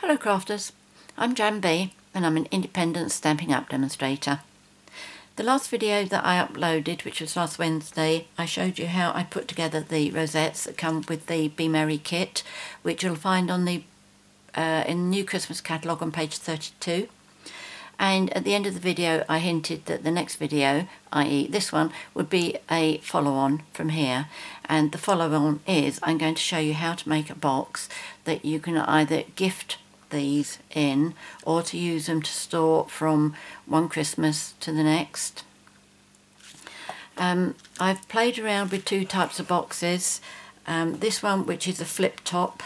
Hello crafters, I'm JanB and I'm an independent Stampin' Up demonstrator. The last video that I uploaded, which was last Wednesday, I showed you how I put together the rosettes that come with the Be Merry kit, which you'll find on the in the new Christmas catalogue on page 32. And at the end of the video I hinted that the next video, i.e. this one, would be a follow-on from here. And the follow-on is I'm going to show you how to make a box that you can either gift these in or to use them to store from one Christmas to the next. I've played around with two types of boxes. This one, which is a flip top,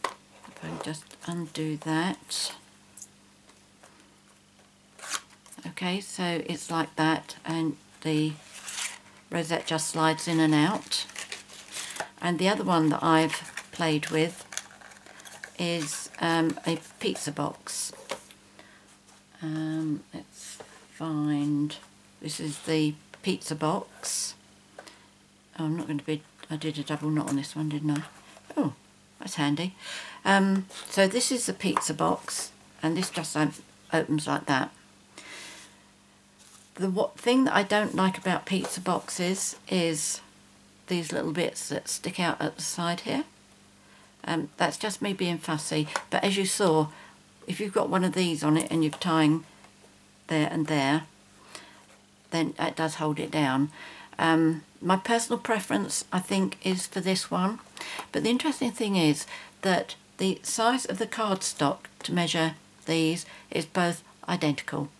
if I can just undo that. Okay, so it's like that and the rosette just slides in and out. And the other one that I've played with is a pizza box. Let's find, this is the pizza box. Oh, I'm not going to be, I did a double knot on this one, didn't I? Oh, that's handy. So this is the pizza box and this just opens like that. The thing that I don't like about pizza boxes is these little bits that stick out at the side here. That's just me being fussy, but as you saw, if you've got one of these on it and you're tying there and there, then it does hold it down. My personal preference, I think, is for this one, but the interesting thing is that the size of the cardstock to measure these is both identical.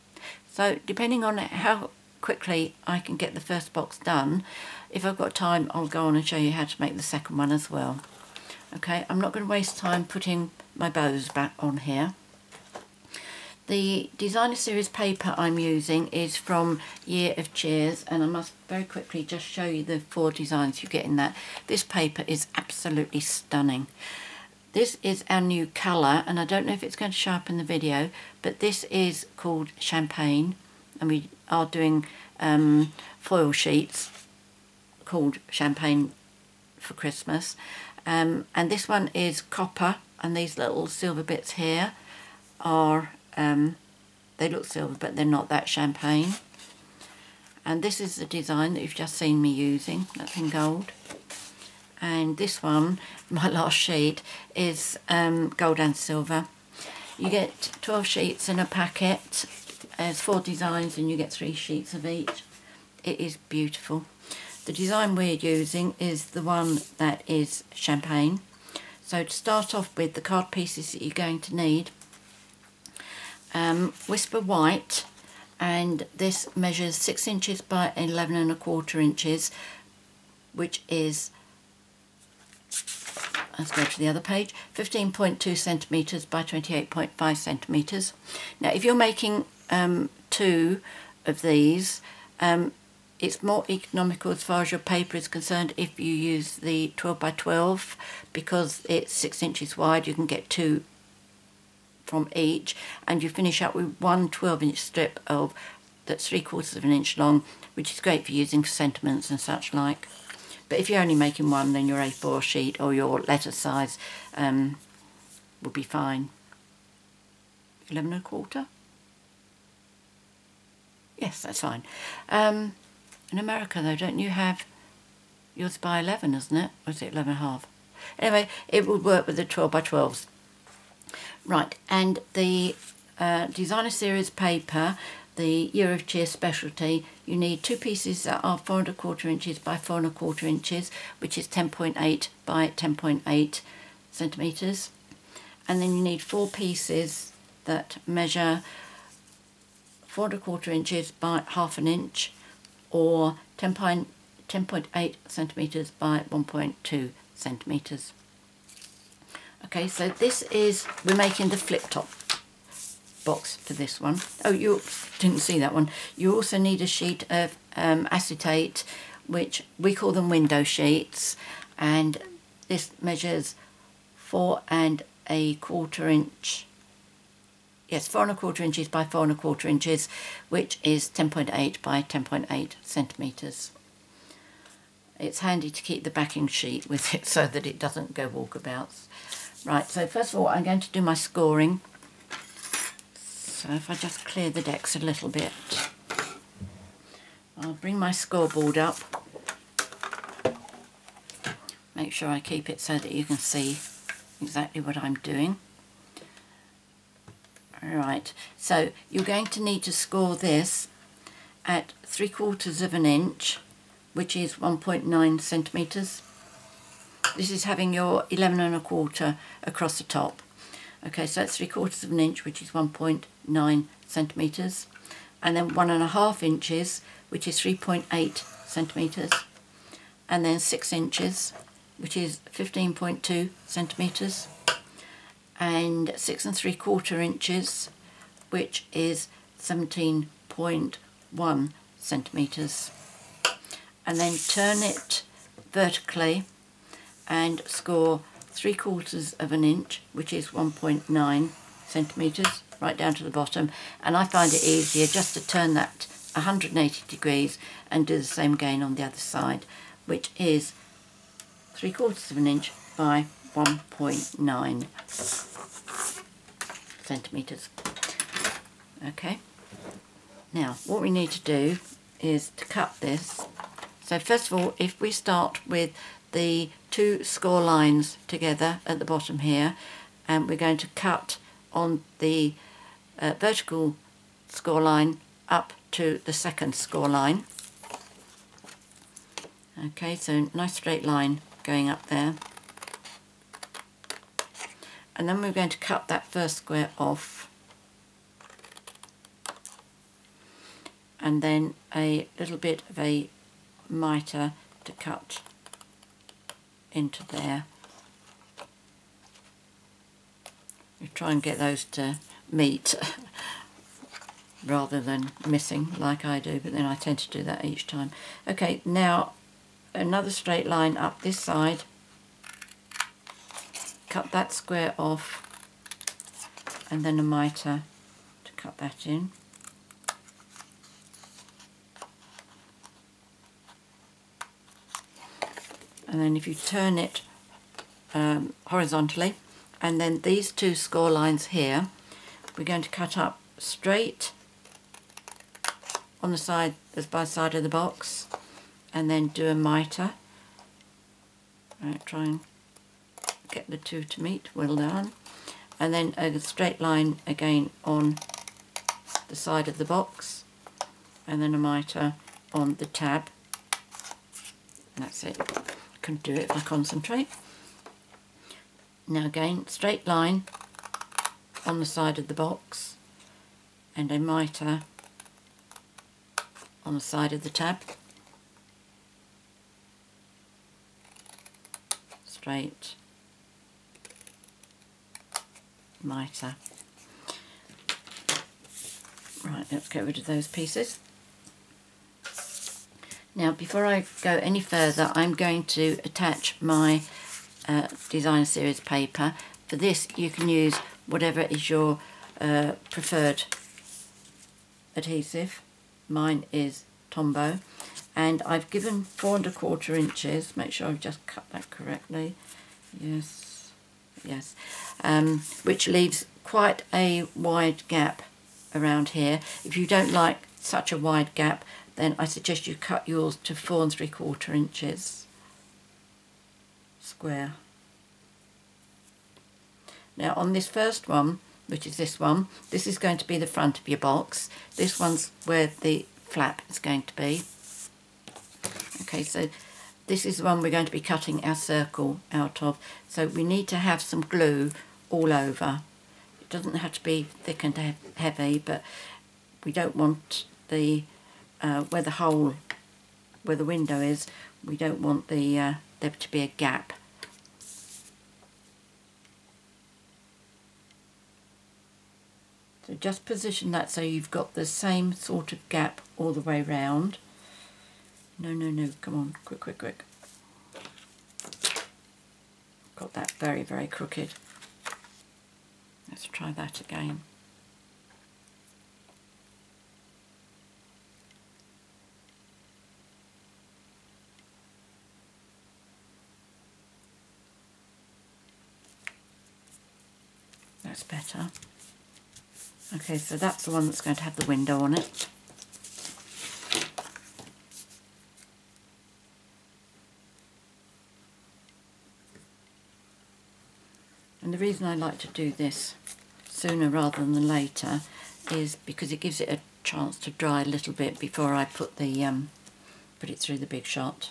So depending on how quickly I can get the first box done, if I've got time I'll go on and show you how to make the second one as well. Okay, I'm not going to waste time putting my bows back on here. The designer series paper I'm using is from Year of Cheers, and I must very quickly just show you the 4 designs you get in that. This paper is absolutely stunning. This is our new colour, and I don't know if it's going to show up in the video, but this is called Champagne, and we are doing foil sheets called Champagne for Christmas. And this one is copper, and these little silver bits here are, they look silver but they're not, that champagne. And this is the design that you've just seen me using, that's in gold. And this one, my last sheet, is gold and silver. You get 12 sheets in a packet. There's 4 designs and you get 3 sheets of each. It is beautiful. The design we're using is the one that is champagne. So to start off with, the card pieces that you're going to need, Whisper White, and this measures 6 inches by 11¼ inches, which is, let's go to the other page, 15.2 centimetres by 28.5 centimetres. Now if you're making 2 of these, it's more economical as far as your paper is concerned if you use the 12 by 12, because it's 6 inches wide. You can get 2 from each, and you finish up with one 12-inch strip of that's 3/4 of an inch long, which is great for using for sentiments and such like. But if you're only making one, then your A4 sheet or your letter size will be fine. 11¼ Yes, that's fine. In America though, don't you have yours by 11, isn't it? Or is it 11½? Anyway, it would work with the 12 by 12s. Right, and the designer series paper, the Year of Cheer specialty, you need 2 pieces that are 4¼ inches by 4¼ inches, which is 10.8 by 10.8 centimetres. And then you need 4 pieces that measure 4¼ inches by 1/2 inch, or 10.8 centimetres by 1.2 centimetres. Okay, so this is, we're making the flip top box for this one. Oh, you didn't see that one. You also need a sheet of acetate, which we call them window sheets, and this measures 4¼ inch. Yes, 4¼ inches by 4¼ inches, which is 10.8 by 10.8 centimetres. It's handy to keep the backing sheet with it so that it doesn't go walkabouts. Right, so first of all I'm going to do my scoring. So if I just clear the decks a little bit, I'll bring my scoreboard up. Make sure I keep it so that you can see exactly what I'm doing. Right, so you're going to need to score this at 3/4 of an inch, which is 1.9 centimetres. This is having your 11 1/4 across the top. Okay, so that's 3/4 of an inch, which is 1.9 centimetres, and then 1.5 inches, which is 3.8 centimetres, and then 6 inches, which is 15.2 centimetres, and 6 3/4 inches, which is 17.1 centimetres, and then turn it vertically and score 3/4 of an inch, which is 1.9 centimetres, right down to the bottom. And I find it easier just to turn that 180 degrees and do the same again on the other side, which is 3/4 of an inch by 1.9 centimetres. Okay, now what we need to do is to cut this. So first of all, if we start with the 2 score lines together at the bottom here, and we're going to cut on the vertical score line up to the second score line. Okay, so nice straight line going up there, and then we're going to cut that first square off, and then a little bit of a mitre to cut into there. You try and get those to meet rather than missing like I do, but then I tend to do that each time. Okay, now another straight line up this side, cut that square off, and then a mitre to cut that in. And then if you turn it horizontally, and then these 2 score lines here, we're going to cut up straight on the side, as by side of the box, and then do a mitre. Right, try and get the 2 to meet, well done. And then a straight line again on the side of the box, and then a mitre on the tab. And that's it. Can do it if I concentrate. Now again, straight line on the side of the box, and a mitre on the side of the tab. Straight, mitre. Right, let's get rid of those pieces. Now, before I go any further, I'm going to attach my design series paper. For this, you can use whatever is your preferred adhesive. Mine is Tombow, and I've given 4 1/4 inches. Make sure I've just cut that correctly. Yes, yes. Which leaves quite a wide gap around here. If you don't like such a wide gap, then I suggest you cut yours to 4 3/4 inches square. Now on this first one, which is this one, this is going to be the front of your box. This one's where the flap is going to be. Okay, so this is the one we're going to be cutting our circle out of. So we need to have some glue all over. It doesn't have to be thick and heavy, but we don't want the where the hole, where the window is, we don't want the there to be a gap. So just position that so you've got the same sort of gap all the way round. No, no, no, come on, quick, quick, quick. Got that very, very crooked. Let's try that again. better. Okay, so that's the one that's going to have the window on it. And the reason I like to do this sooner rather than later is because it gives it a chance to dry a little bit before I put it through the big shot.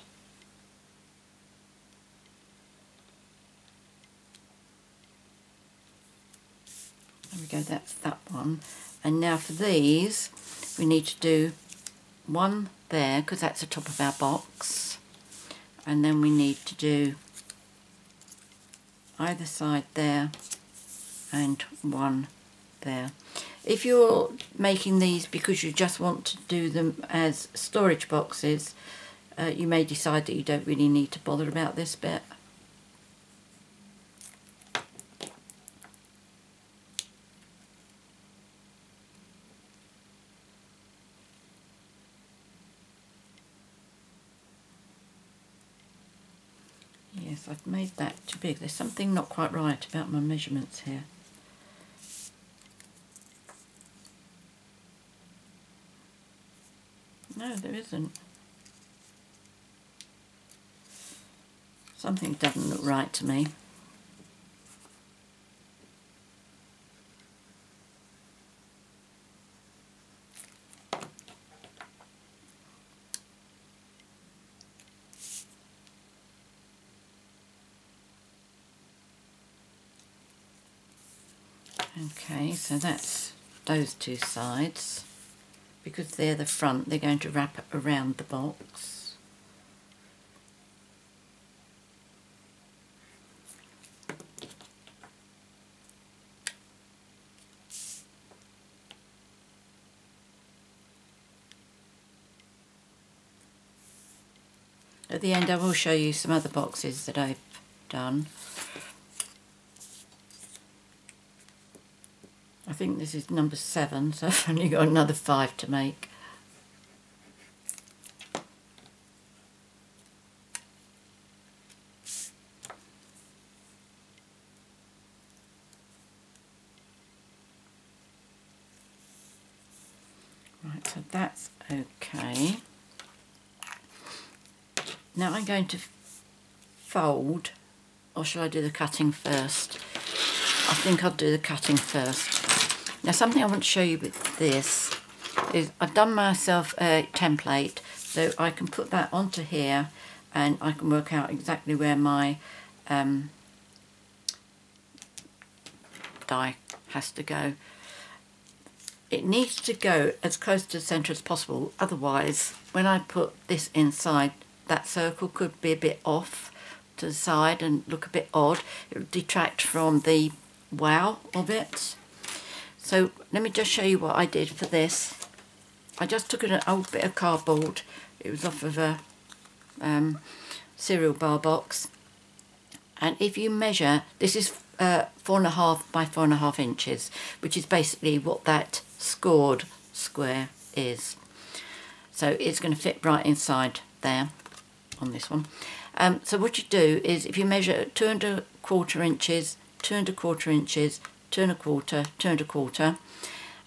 There we go, that's that one. And now for these, we need to do one there because that's the top of our box, and then we need to do either side there and one there. If you're making these because you just want to do them as storage boxes, you may decide that you don't really need to bother about this bit. Yes, I've made that too big. There's something not quite right about my measurements here. No, there isn't. Something doesn't look right to me. Okay, so that's those two sides. Because they're the front, they're going to wrap around the box. At the end I will show you some other boxes that I've done. I think this is number 7, so I've only got another 5 to make. Right, so that's okay. Now I'm going to fold, or shall I do the cutting first? I think I'll do the cutting first. Now something I want to show you with this is I've done myself a template so I can put that onto here and I can work out exactly where my die has to go. It needs to go as close to the centre as possible, otherwise when I put this inside, that circle could be a bit off to the side and look a bit odd. It would detract from the wow of it. So let me just show you what I did for this. I just took an old bit of cardboard. It was off of a cereal bar box. And if you measure, this is 4.5 by 4.5 inches, which is basically what that scored square is. So it's going to fit right inside there on this one. So what you do is if you measure 2.25 inches, 2.25 inches, 2.25, 2.25,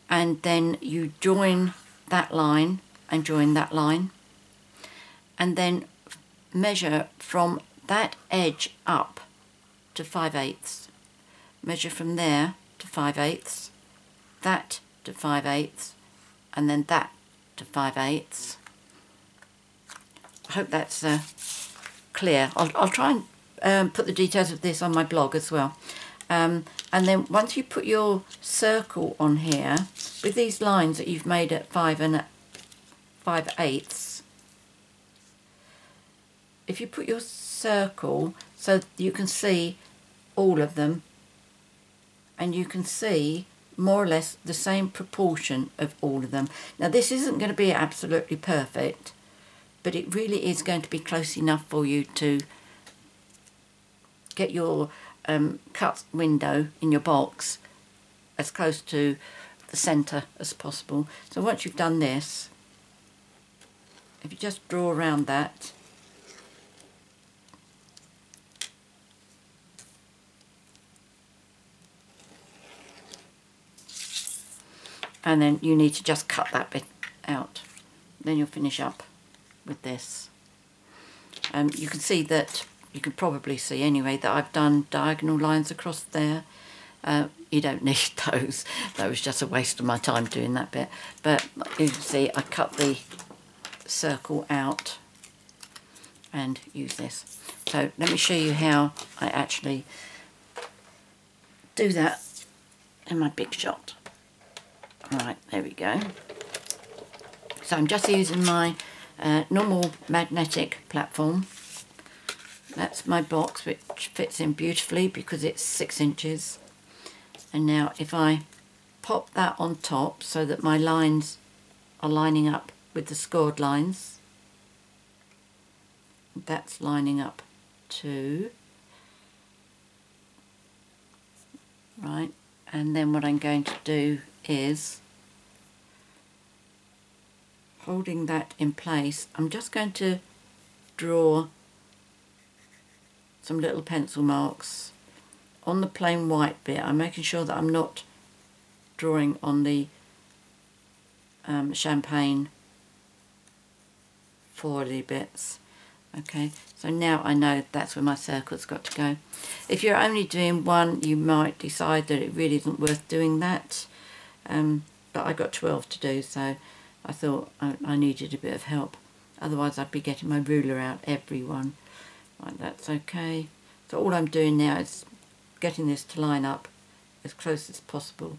and then you join that line and join that line, and then measure from that edge up to 5/8. Measure from there to 5/8, that to 5/8, and then that to 5/8. I hope that's clear. I'll try and put the details of this on my blog as well. And then once you put your circle on here, with these lines that you've made at 5 and 5/8, if you put your circle so you can see all of them, and you can see more or less the same proportion of all of them. Now this isn't going to be absolutely perfect, but it really is going to be close enough for you to get your cut window in your box as close to the centre as possible. So once you've done this, if you just draw around that, and then you need to just cut that bit out. Then you'll finish up with this. You can see that, you can probably see anyway, that I've done diagonal lines across there. You don't need those. That was just a waste of my time doing that bit. But you can see I cut the circle out and use this. So let me show you how I actually do that in my big shot. Right, there we go. So I'm just using my normal magnetic platform. That's my box, which fits in beautifully because it's 6 inches. And now if I pop that on top so that my lines are lining up with the scored lines, that's lining up too. Right, and then what I'm going to do is, holding that in place, I'm just going to draw some little pencil marks on the plain white bit. I'm making sure that I'm not drawing on the champagne foily bits. Okay, so now I know that's where my circle's got to go. If you're only doing one, you might decide that it really isn't worth doing that. But I got 12 to do, so I thought I needed a bit of help. Otherwise I'd be getting my ruler out every one. Right, that's okay. So all I'm doing now is getting this to line up as close as possible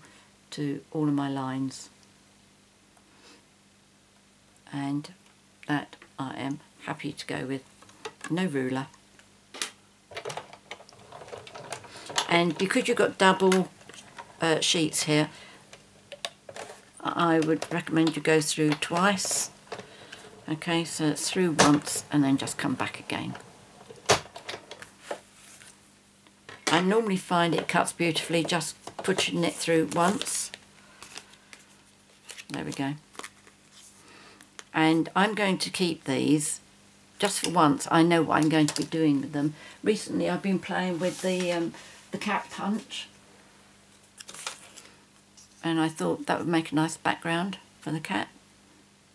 to all of my lines. And that I am happy to go with. No ruler. And because you've got double sheets here, I would recommend you go through twice. Okay, so it's through once and then just come back again. I normally find it cuts beautifully just pushing it through once. There we go. And I'm going to keep these just for once. I know what I'm going to be doing with them. Recently I've been playing with the cat punch, and I thought that would make a nice background for the cat.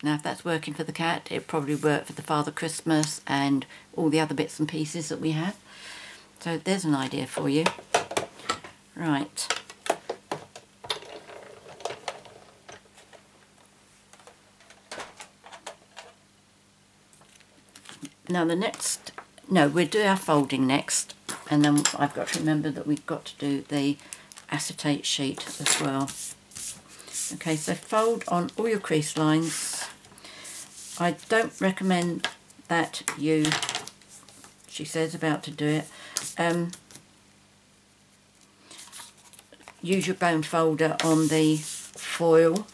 Now if that's working for the cat, it probably work for the Father Christmas and all the other bits and pieces that we have. So there's an idea for you. Right. Now the next, no, we'll do our folding next, and then I've got to remember that we've got to do the acetate sheet as well. Okay, so fold on all your crease lines. I don't recommend that you, she says about to do it, use your bone folder on the foil,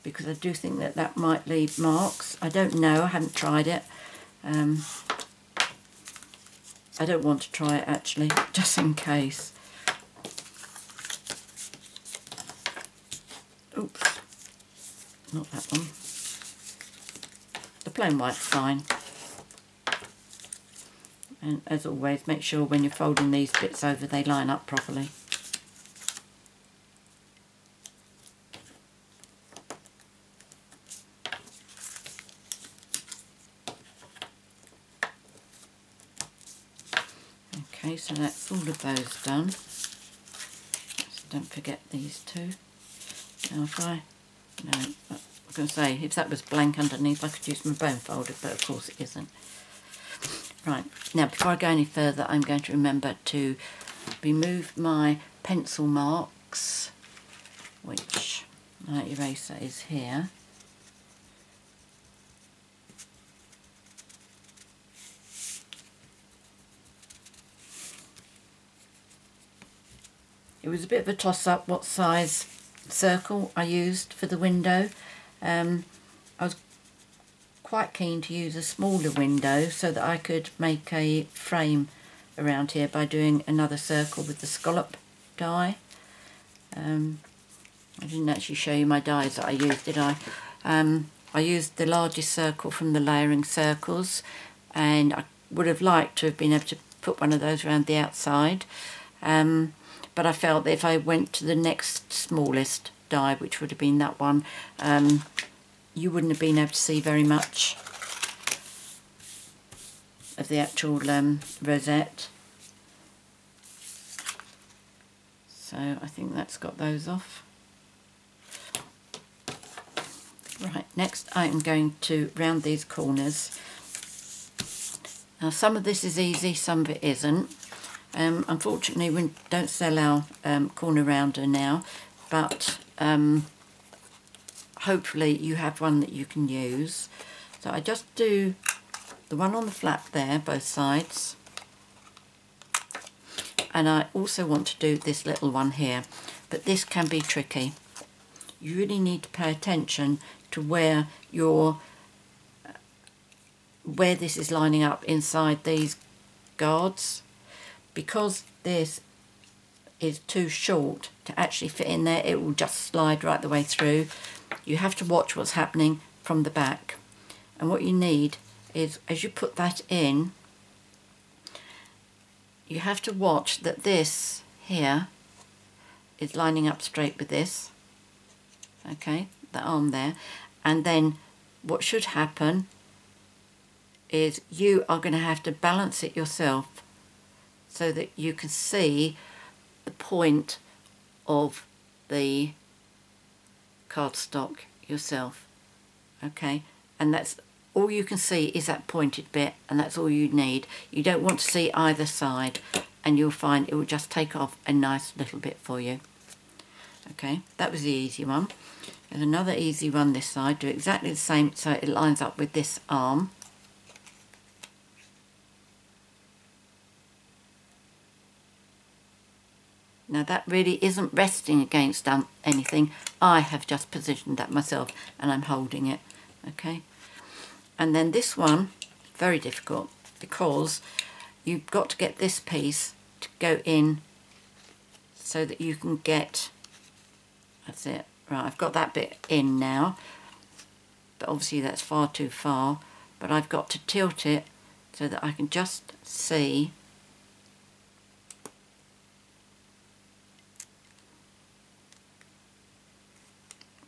because I do think that that might leave marks. I don't know, I haven't tried it. I don't want to try it actually, just in case. Oops, not that one. The plain white's fine. And as always, make sure when you're folding these bits over they line up properly. Okay, so that's all of those done. So don't forget these two. Now if I, no, I was going to say, if that was blank underneath I could use my bone folder, but of course it isn't. Right, now before I go any further, I'm going to remember to remove my pencil marks, which my eraser is here. It was a bit of a toss-up what size circle I used for the window. I was quite keen to use a smaller window so that I could make a frame around here by doing another circle with the scallop die. I didn't actually show you my dies that I used, did I? I used the largest circle from the layering circles, and I would have liked to have been able to put one of those around the outside. But I felt that if I went to the next smallest die, which would have been that one, you wouldn't have been able to see very much of the actual rosette. So I think that's got those off. Right, next I am going to round these corners. Now some of this is easy, some of it isn't. Unfortunately we don't sell our corner rounder now, but hopefully you have one that you can use. So I just do the one on the flap there, both sides, and I also want to do this little one here, but this can be tricky. You really need to pay attention to where this is lining up inside these guards, because this is too short to actually fit in there. It will just slide right the way through. You have to watch what's happening from the back, and what you need is, as you put that in, you have to watch that this here is lining up straight with this, okay, the arm there, and then what should happen is you are going to have to balance it yourself so that you can see the point of the cardstock yourself, okay, and that's all you can see is that pointed bit, and that's all you need. You don't want to see either side, and you'll find it will just take off a nice little bit for you. Okay, that was the easy one. There's another easy one this side. Do exactly the same so it lines up with this arm. Now that really isn't resting against anything. I have just positioned that myself and I'm holding it. Okay. And then this one, very difficult, because you've got to get this piece to go in so that you can get, that's it, right, I've got that bit in now, but obviously that's far too far, but I've got to tilt it so that I can just see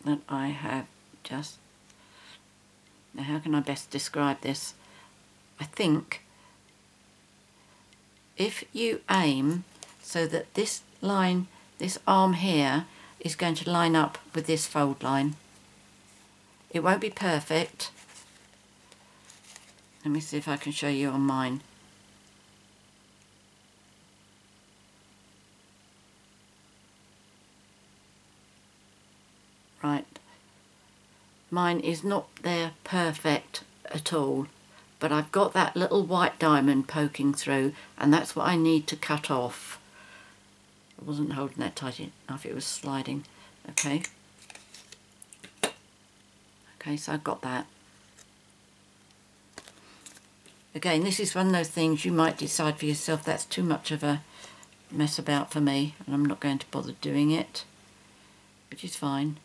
that I have just, now how can I best describe this? I think if you aim so that this line, this arm here is going to line up with this fold line. It won't be perfect. Let me see if I can show you on mine. Right. Mine is not there perfect at all, but I've got that little white diamond poking through, and that's what I need to cut off. I wasn't holding that tight enough, it was sliding. Okay. Okay, so I've got that. Again, this is one of those things you might decide for yourself, that's too much of a mess about for me, and I'm not going to bother doing it, which is fine.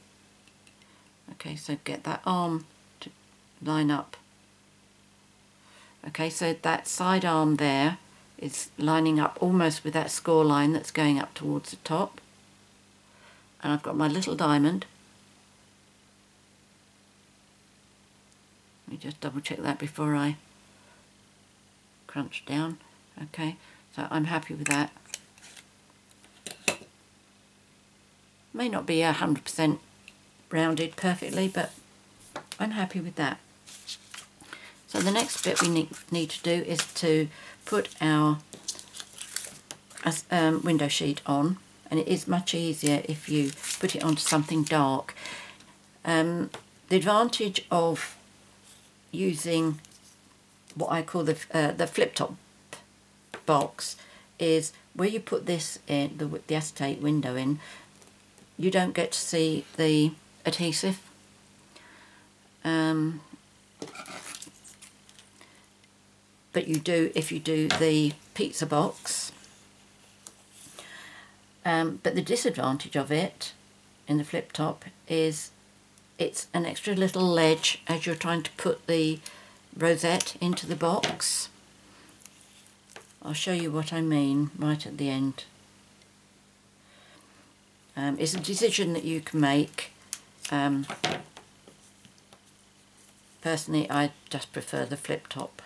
Okay, so get that arm to line up. Okay, so that side arm there is lining up almost with that score line that's going up towards the top. And I've got my little diamond. Let me just double check that before I crunch down. Okay, so I'm happy with that. May not be 100% rounded perfectly, but I'm happy with that. So the next bit we need to do is to put our window sheet on, and it is much easier if you put it onto something dark. The advantage of using what I call the flip-top box is where you put this in, the acetate window in, you don't get to see the adhesive. But you do if you do the pizza box. But the disadvantage of it in the flip top is it's an extra little ledge as you're trying to put the rosette into the box. I'll show you what I mean right at the end. It's a decision that you can make. Personally, I just prefer the flip top.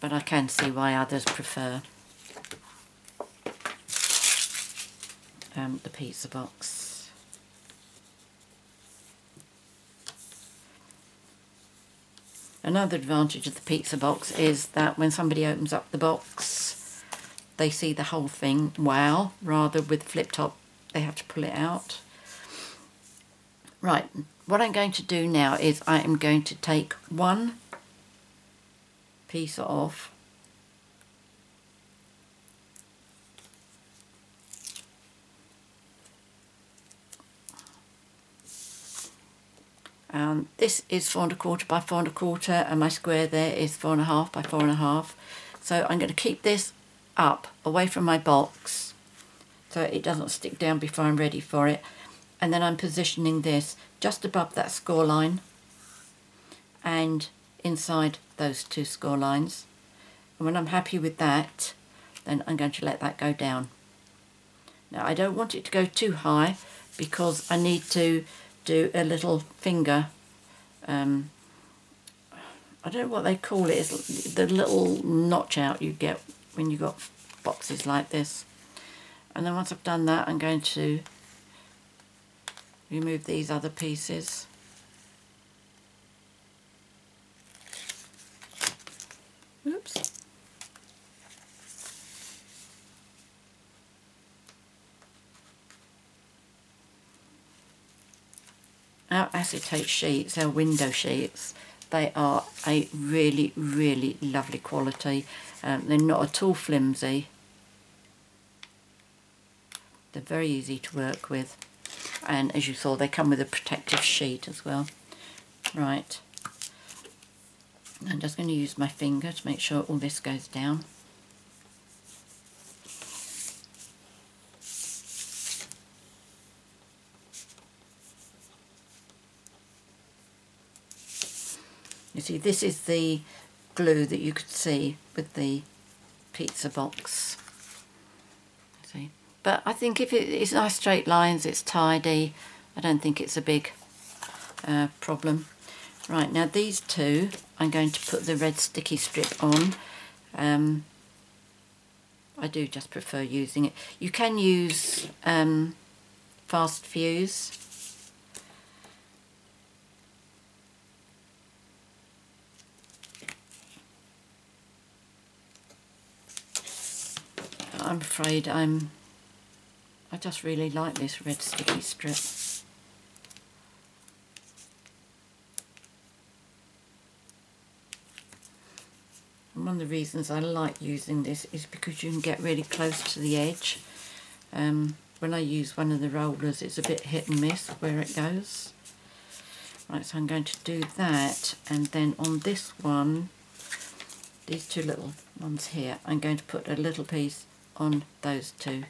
But I can see why others prefer the pizza box. Another advantage of the pizza box is that when somebody opens up the box, they see the whole thing, wow, rather with flip top they have to pull it out. Right, what I'm going to do now is I am going to take one piece off, this is 4¼ by 4¼ and my square there is 4½ by 4½. So I'm going to keep this up away from my box so it doesn't stick down before I'm ready for it, and then I'm positioning this just above that score line and inside those two score lines, and when I'm happy with that, then I'm going to let that go down. Now I don't want it to go too high because I need to do a little finger, I don't know what they call it, it's the little notch out you get when you've got boxes like this. And then once I've done that, I'm going to remove these other pieces. Oops. Our acetate sheets, our window sheets, they are a really, really lovely quality. They're not at all flimsy. They're very easy to work with. And as you saw, they come with a protective sheet as well. Right. I'm just going to use my finger to make sure all this goes down. You see, this is the glue that you could see with the pizza box. See, but I think if it's nice straight lines, it's tidy. I don't think it's a big problem. Right, now these two, I'm going to put the red sticky strip on. I do just prefer using it. You can use fast fuse. I'm afraid I just really like this red sticky strip. And one of the reasons I like using this is because you can get really close to the edge. When I use one of the rollers, it's a bit hit and miss where it goes. Right, so I'm going to do that, and then on this one, these two little ones here, I'm going to put a little piece on those two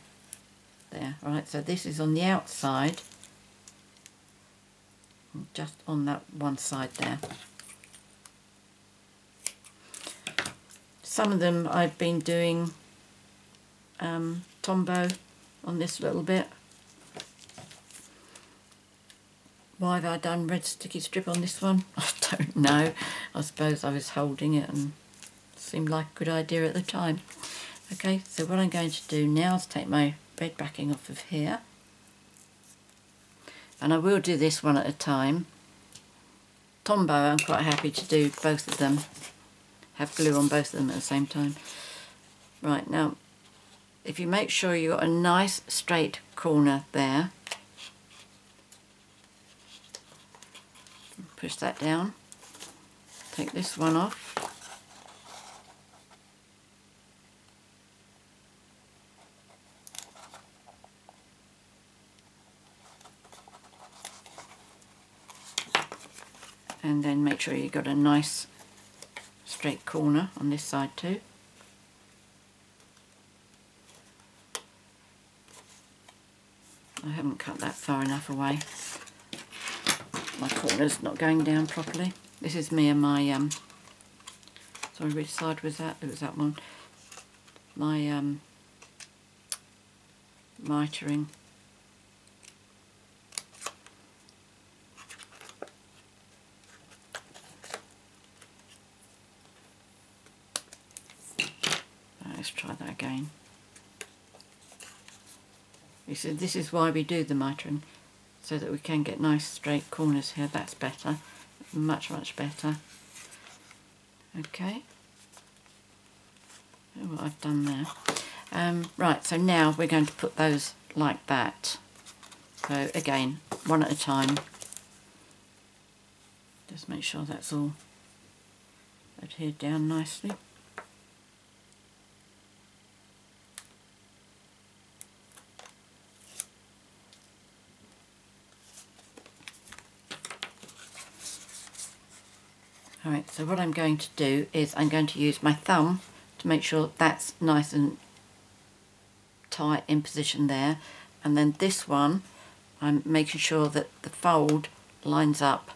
there. Right, so this is on the outside, just on that one side there. Some of them I've been doing Tombow on this little bit. Why have I done red sticky strip on this one? I don't know. I suppose I was holding it and it seemed like a good idea at the time. Okay, so what I'm going to do now is take my red backing off of here, and I will do this one at a time. Tombow, I'm quite happy to do both of them, have glue on both of them at the same time. Right, now if you make sure you've got a nice straight corner there, push that down, take this one off, and then make sure you've got a nice straight corner on this side too. I haven't cut that far enough away. My corner's not going down properly. This is me and my Sorry, which side was that? It was that one. My mitering. Let's try that again. You see, this is why we do the mitering, so that we can get nice straight corners here. That's better, much better. Okay, oh, what I've done there. Right, so now we're going to put those like that. So again, one at a time. Just make sure that's all adhered down nicely. Alright, so what I'm going to do is I'm going to use my thumb to make sure that's nice and tight in position there, and then this one I'm making sure that the fold lines up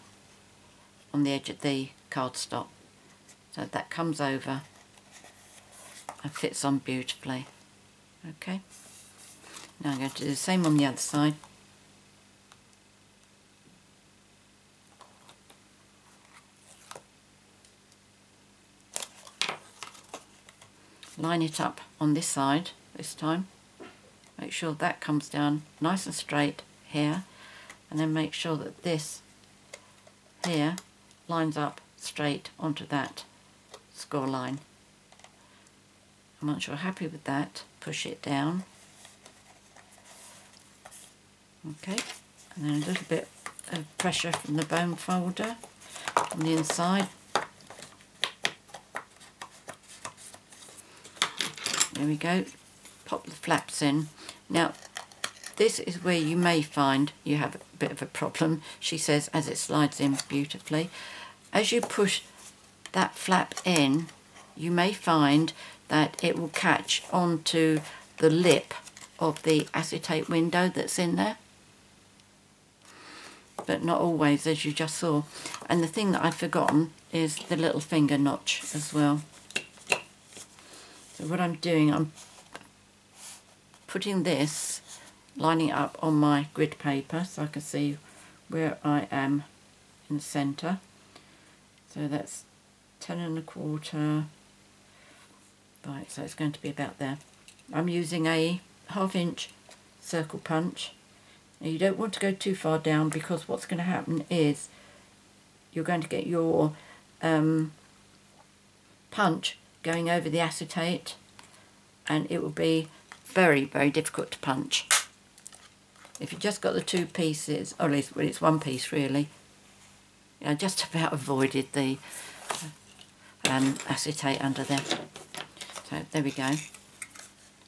on the edge of the cardstock, so that comes over and fits on beautifully. Okay, now I'm going to do the same on the other side. Line it up on this side this time. Make sure that comes down nice and straight here, and then make sure that this here lines up straight onto that score line. And once you're happy with that, push it down. Okay, and then a little bit of pressure from the bone folder on the inside. There we go, pop the flaps in. Now this is where you may find you have a bit of a problem, she says, as it slides in beautifully. As you push that flap in, you may find that it will catch onto the lip of the acetate window that's in there. But not always, as you just saw. And the thing that I've forgotten is the little finger notch as well. So what I'm doing, I'm putting this, lining it up on my grid paper so I can see where I am in the centre. So that's 10 1/4. Right, so it's going to be about there. I'm using a 1/2 inch circle punch. Now you don't want to go too far down, because what's going to happen is you're going to get your punch going over the acetate, and it will be very difficult to punch. If you've just got the two pieces, or at least well, it's one piece really, I just about avoided the acetate under there. So there we go.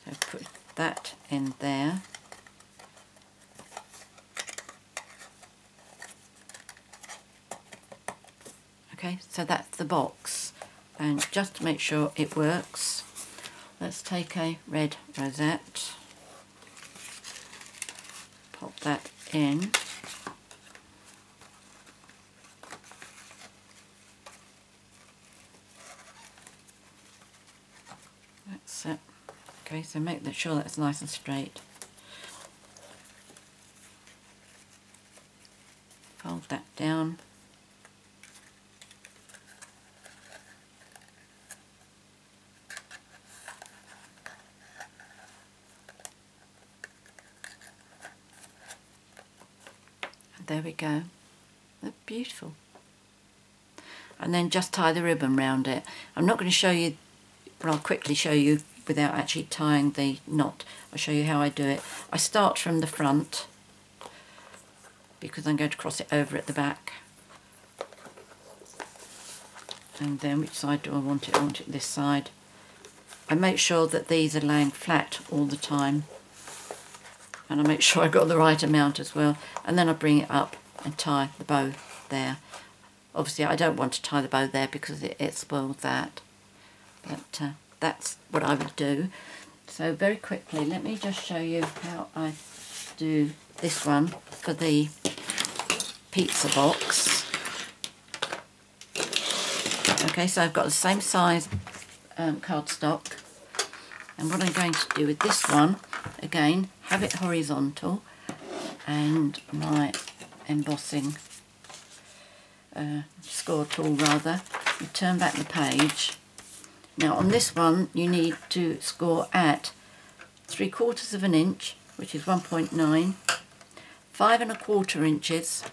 So put that in there. Okay, so that's the box. And just to make sure it works, let's take a red rosette, pop that in, that's it. Okay, so make sure that's nice and straight. Fold that down. There we go. They're beautiful. And then just tie the ribbon round it. I'm not going to show you, but I'll quickly show you without actually tying the knot. I'll show you how I do it. I start from the front, because I'm going to cross it over at the back. And then which side do I want it? I want it this side. I make sure that these are laying flat all the time. And I make sure I've got the right amount as well. And then I bring it up and tie the bow there. Obviously I don't want to tie the bow there because it spoils that. But that's what I would do. So very quickly, let me just show you how I do this one for the pizza box. Okay, so I've got the same size cardstock, and what I'm going to do with this one, again, have it horizontal, and my embossing score tool rather, you turn back the page. Now on this one you need to score at 3/4 of an inch, which is 1.9, 5 1/4 inches,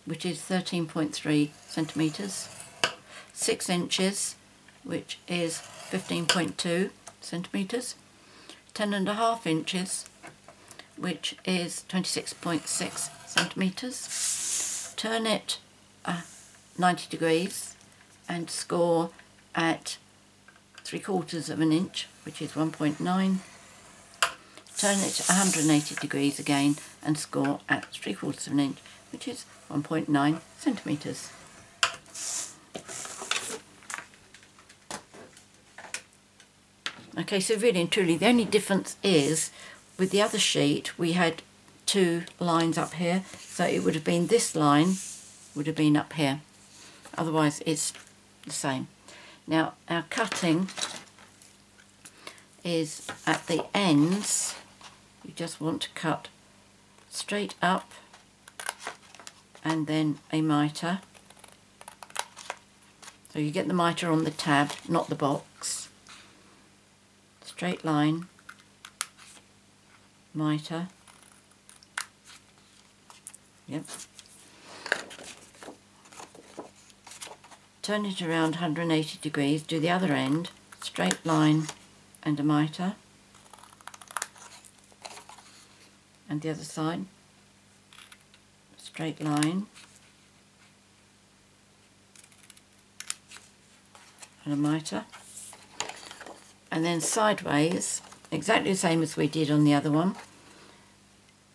which is 13.3 centimetres, 6 inches, which is 15.2 centimetres, 10 1/2 inches, which is 26.6 centimetres. Turn it 90 degrees and score at 3/4 of an inch, which is 1.9. Turn it 180 degrees again and score at 3/4 of an inch, which is 1.9 centimetres. Okay, so really and truly the only difference is with the other sheet we had 2 lines up here, so it would have been this line would have been up here, otherwise it's the same. Now our cutting is at the ends, you just want to cut straight up and then a mitre. So you get the mitre on the tab, not the box. Straight line, mitre, yep. Turn it around 180 degrees, do the other end, straight line and a mitre, and the other side, straight line and a mitre, and then sideways, exactly the same as we did on the other one,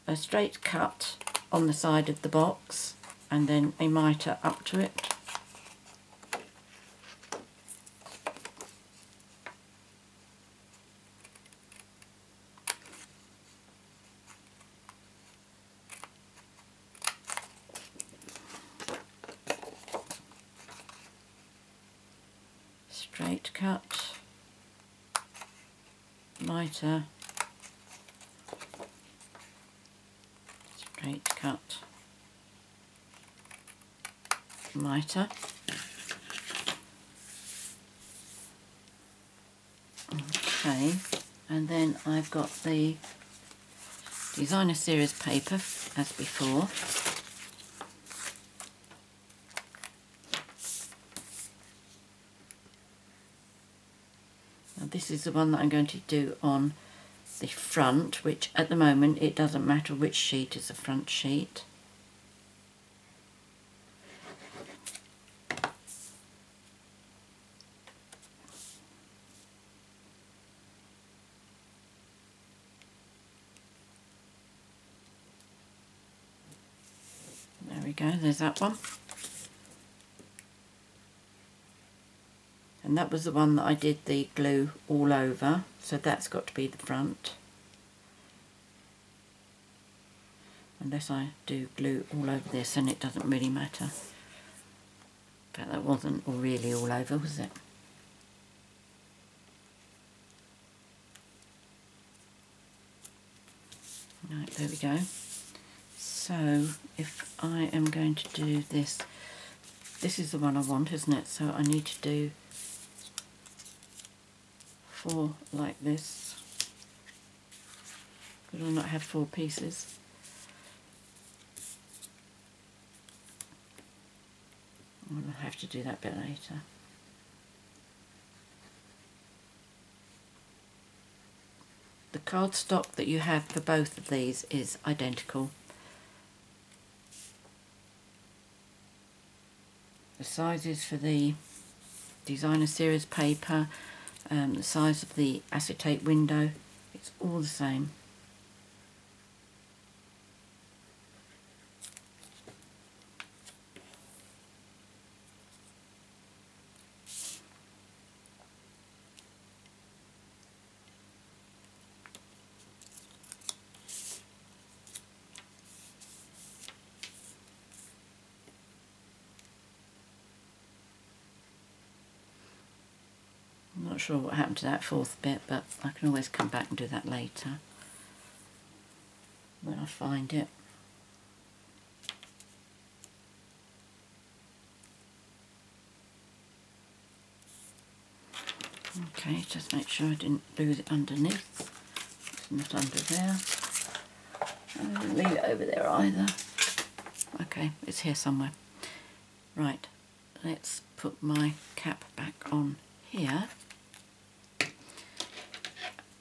a straight cut on the side of the box and then a mitre up to it. Straight cut, mitre, straight cut, mitre. Okay, and then I've got the designer series paper as before. This is the one that I'm going to do on the front, which at the moment it doesn't matter which sheet is the front sheet. There we go, there's that one. And that was the one that I did the glue all over, so that's got to be the front. Unless I do glue all over this, and it doesn't really matter. But that wasn't really all over, was it? Right, there we go. So if I am going to do this, this is the one I want, isn't it? So I need to do 4 like this. Could I not have 4 pieces? I'll have to do that bit later. The cardstock that you have for both of these is identical. The sizes for the designer series paper, the size of the acetate window, it's all the same. Not sure what happened to that fourth bit, but I can always come back and do that later when I find it. Okay, just make sure I didn't lose it underneath. It's not under there. I didn't leave it over there either. Okay, it's here somewhere. Right, let's put my cap back on here.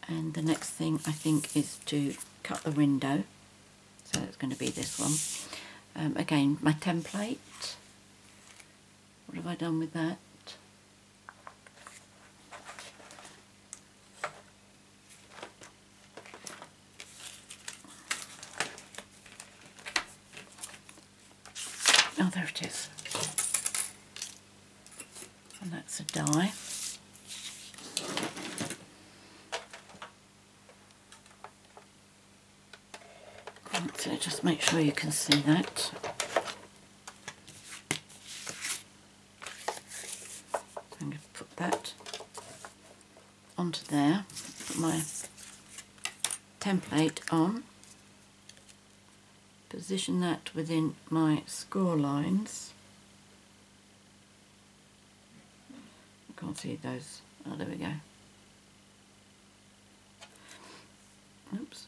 And the next thing I think is to cut the window. So it's going to be this one. Again, my template. What have I done with that? Oh, there it is. And that's a die. Right, so just make sure you can see that. I'm going to put that onto there, put my template on. Position that within my score lines. I can't see those. Oh, there we go. Oops.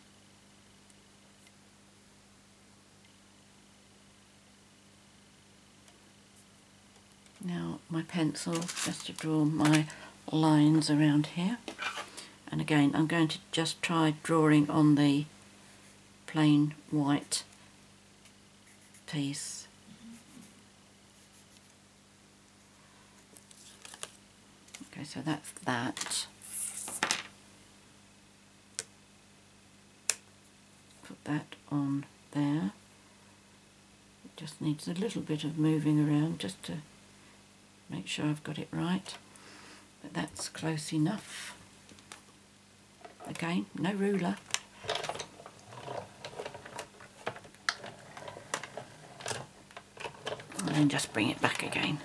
Now my pencil, just to draw my lines around here. And again, I'm going to just try drawing on the plain white piece. Okay, so that's that. Put that on there. It just needs a little bit of moving around just to make sure I've got it right. But that's close enough. Again, no ruler. And then just bring it back again.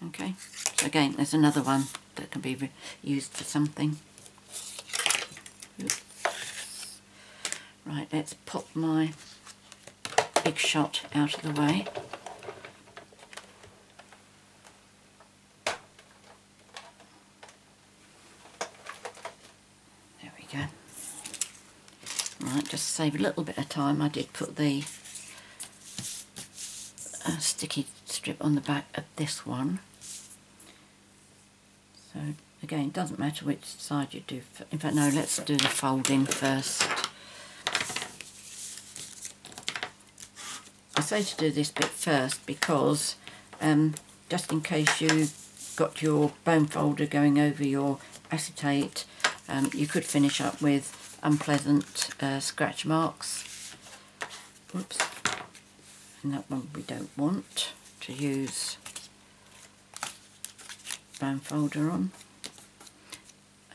Okay, so again there's another one that can be used for something. Oops. Right, let's pop my big shot out of the way. There we go. Right, just to save a little bit of time, I did put the sticky strip on the back of this one. So again, it doesn't matter which side you do. In fact, no, let's do the folding first. I say to do this bit first because just in case you got your bone folder going over your acetate, you could finish up with unpleasant scratch marks. Whoops. And that one we don't want to use bone folder on.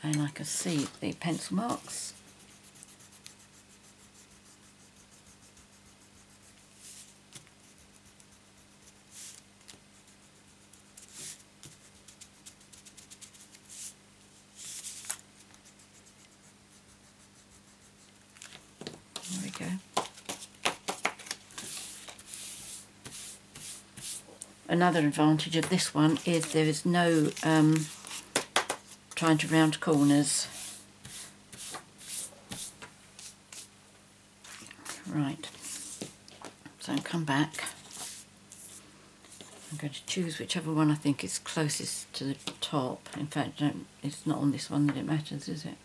And I can see the pencil marks. There we go. Another advantage of this one is there is no trying to round corners. Right, so come back. I'm going to choose whichever one I think is closest to the top. In fact, it's not on this one that it matters, is it?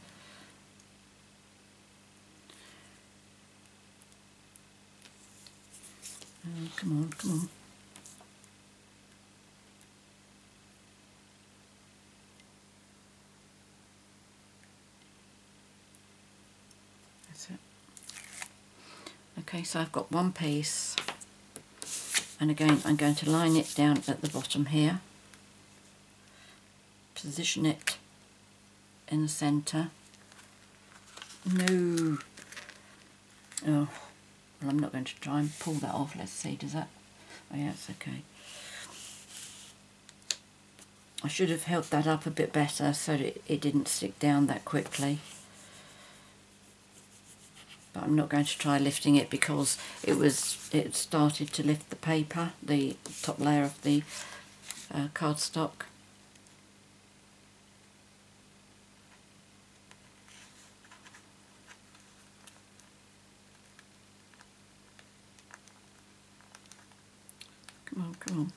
Oh, come on, come on. Okay, so I've got one piece, and again I'm going to line it down at the bottom here, position it in the centre. No! Oh, well, I'm not going to try and pull that off. Let's see, does that Oh yeah, it's okay. I should have held that up a bit better so that it didn't stick down that quickly. But I'm not going to try lifting it because it started to lift the paper, the top layer of the cardstock. Come on, come on.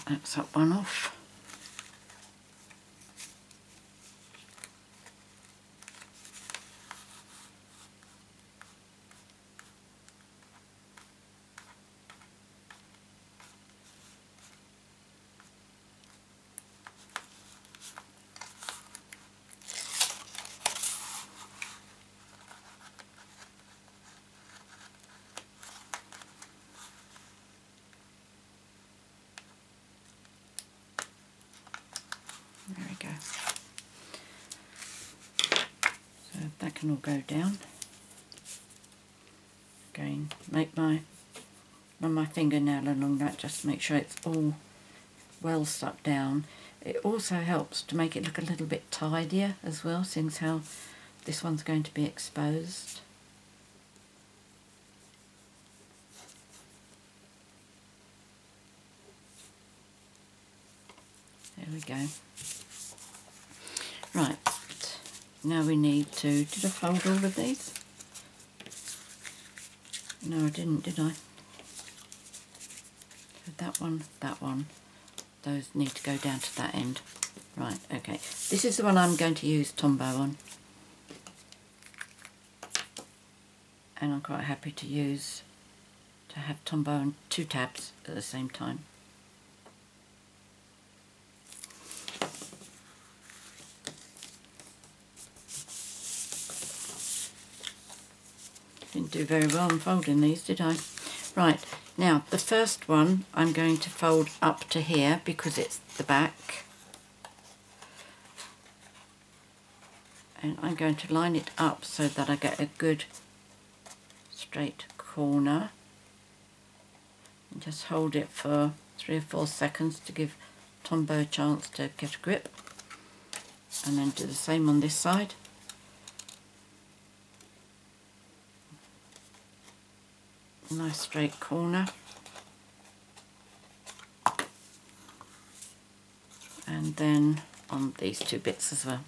That's that one off. There we go. So that can all go down. Again, run my fingernail along that just to make sure it's all well stuck down. It also helps to make it look a little bit tidier as well, since how this one's going to be exposed. There we go. Right, now we need to, did I fold all of these? No, I didn't, did I? So that one, those need to go down to that end. Right, okay. This is the one I'm going to use Tombow on. And I'm quite happy to have Tombow on 2 tabs at the same time. Didn't do very well in folding these, did I? Right, now the first one I'm going to fold up to here because it's the back. And I'm going to line it up so that I get a good straight corner. And just hold it for 3 or 4 seconds to give Tombow a chance to get a grip. And then do the same on this side. Nice straight corner, and then on these 2 bits as well.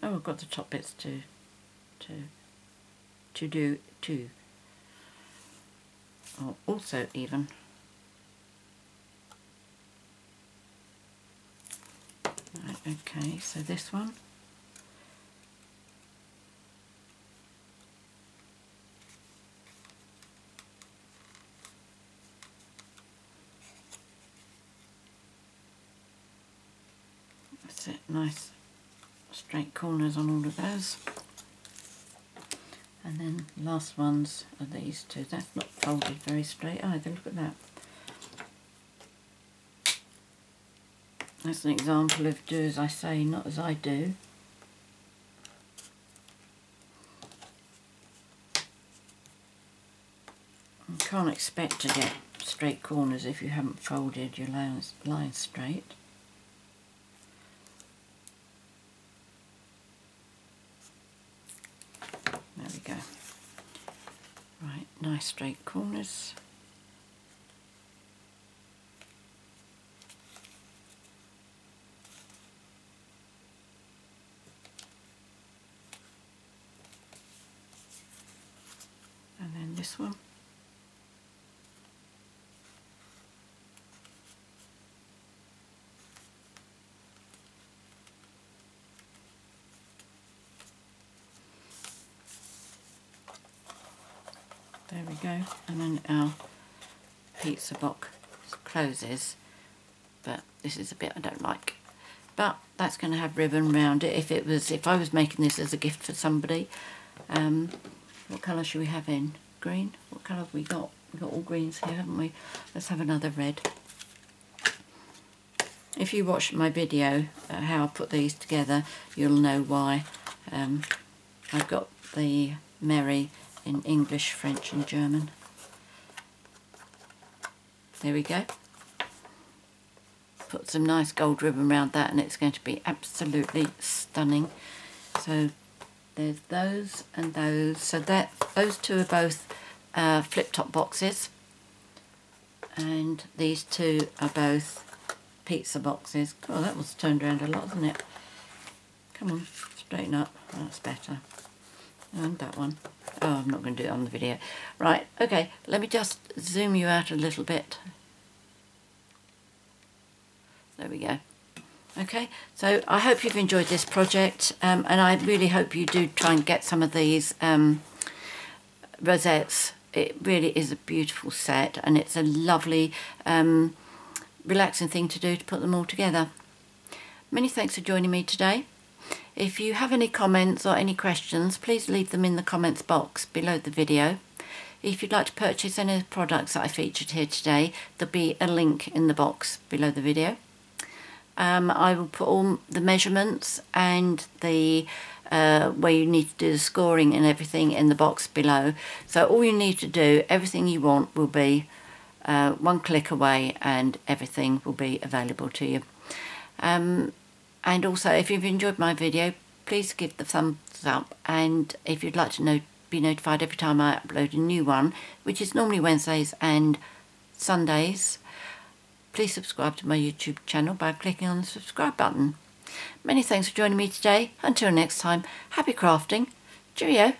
Oh, I've got the top bits to do too. Oh, also even. Right, okay, so this one. That's it, nice straight corners on all of those. And then last ones are these 2. That's not folded very straight either, look at that. That's an example of do as I say, not as I do. You can't expect to get straight corners if you haven't folded your lines straight. There we go. Right, nice straight corners. And then this one. There we go, and then our pizza box closes, but this is a bit I don't like. But that's going to have ribbon around it. If I was making this as a gift for somebody, what colour should we have in? Green? What colour have we got? We've got all greens here, haven't we? Let's have another red. If you watched my video, how I put these together, you'll know why. I've got the Mary in English, French and German. There we go. Put some nice gold ribbon around that and it's going to be absolutely stunning. So there's those and those. So that those two are both flip top boxes, and these two are both pizza boxes. Oh, that was turned around a lot, isn't it? Come on, straighten up. That's better. And that one. Oh, I'm not going to do it on the video. Right, okay, let me just zoom you out a little bit. There we go. Okay, so I hope you've enjoyed this project, and I really hope you do try and get some of these rosettes. It really is a beautiful set, and it's a lovely, relaxing thing to do to put them all together. Many thanks for joining me today. If you have any comments or any questions, please leave them in the comments box below the video. If you'd like to purchase any of the products that I featured here today, there'll be a link in the box below the video. I will put all the measurements and the where you need to do the scoring and everything in the box below. So all you need to do, everything you want will be one click away and everything will be available to you. And also, if you've enjoyed my video, please give the thumbs up, and if you'd like to be notified every time I upload a new one, which is normally Wednesdays and Sundays, please subscribe to my YouTube channel by clicking on the subscribe button. Many thanks for joining me today. Until next time, happy crafting. Cheerio.